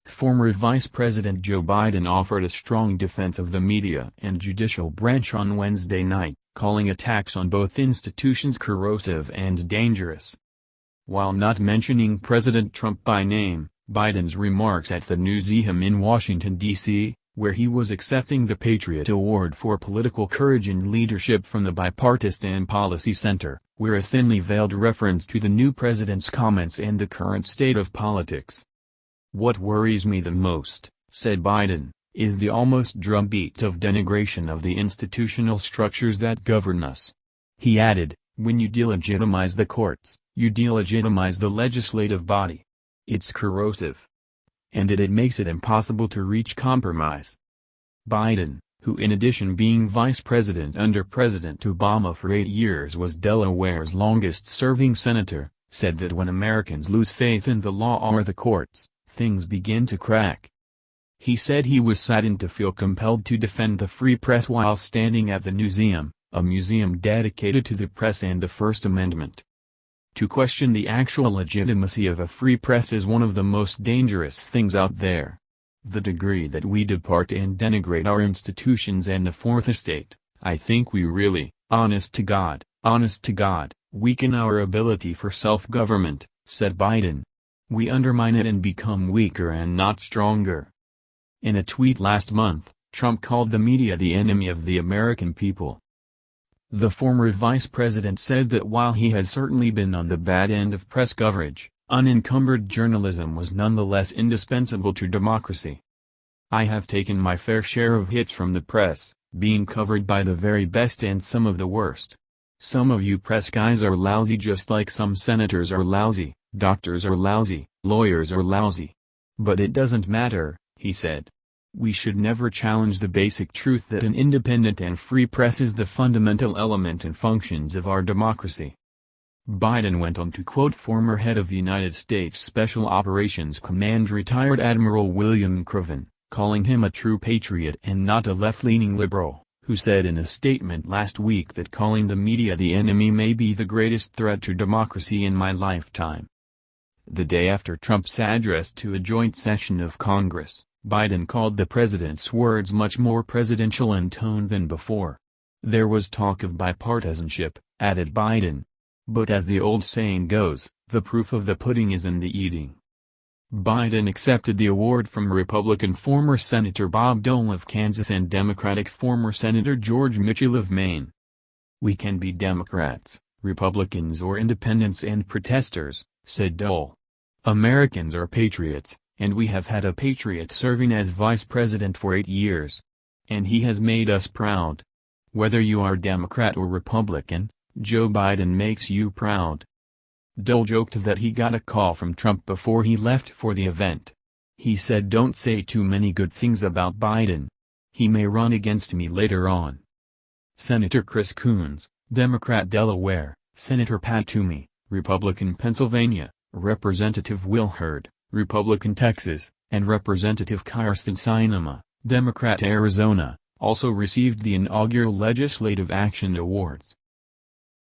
Former Vice President Joe Biden offered a strong defense of the media and judicial branch on Wednesday night, calling attacks on both institutions corrosive and dangerous. While not mentioning President Trump by name, Biden's remarks at the Newseum in Washington, D.C., where he was accepting the Patriot Award for political courage and leadership from the Bipartistan Policy Center, were a thinly veiled reference to the new president's comments and the current state of politics. "What worries me the most," said Biden, "is the almost drumbeat of denigration of the institutional structures that govern us." He added, "When you delegitimize the courts, you delegitimize the legislative body. It's corrosive. And it makes it impossible to reach compromise." Biden, who in addition being vice president under President Obama for 8 years was Delaware's longest-serving senator, said that when Americans lose faith in the law or the courts, things begin to crack. He said he was saddened to feel compelled to defend the free press while standing at the Newseum, a museum dedicated to the press and the First Amendment. To question the actual legitimacy of a free press is one of the most dangerous things out there. The degree that we depart and denigrate our institutions and the Fourth Estate, I think we really, honest to God, weaken our ability for self-government, said Biden. We undermine it and become weaker and not stronger. In a tweet last month, Trump called the media the enemy of the American people. The former vice president said that while he has certainly been on the bad end of press coverage, unencumbered journalism was nonetheless indispensable to democracy. "I have taken my fair share of hits from the press, being covered by the very best and some of the worst. Some of you press guys are lousy just like some senators are lousy, doctors are lousy, lawyers are lousy. But it doesn't matter," he said. "We should never challenge the basic truth that an independent and free press is the fundamental element and functions of our democracy." Biden went on to quote former head of United States Special Operations Command retired Admiral William Craven, calling him a true patriot and not a left-leaning liberal, who said in a statement last week that calling the media the enemy may be the greatest threat to democracy in my lifetime. The day after Trump's address to a joint session of Congress, Biden called the president's words much more presidential in tone than before. "There was talk of bipartisanship," added Biden. "But as the old saying goes, the proof of the pudding is in the eating." Biden accepted the award from Republican former Senator Bob Dole of Kansas and Democratic former Senator George Mitchell of Maine. "We can be Democrats, Republicans or independents and protesters," said Dole. "Americans are patriots, and we have had a patriot serving as vice president for 8 years. And he has made us proud. Whether you are Democrat or Republican, Joe Biden makes you proud." Dole joked that he got a call from Trump before he left for the event. He said, "Don't say too many good things about Biden. He may run against me later on." Senator Chris Coons, Democrat Delaware, Senator Pat Toomey, Republican Pennsylvania, Representative Will Hurd, Republican Texas, and Representative Kyrsten Sinema, Democrat Arizona, also received the inaugural Legislative Action Awards.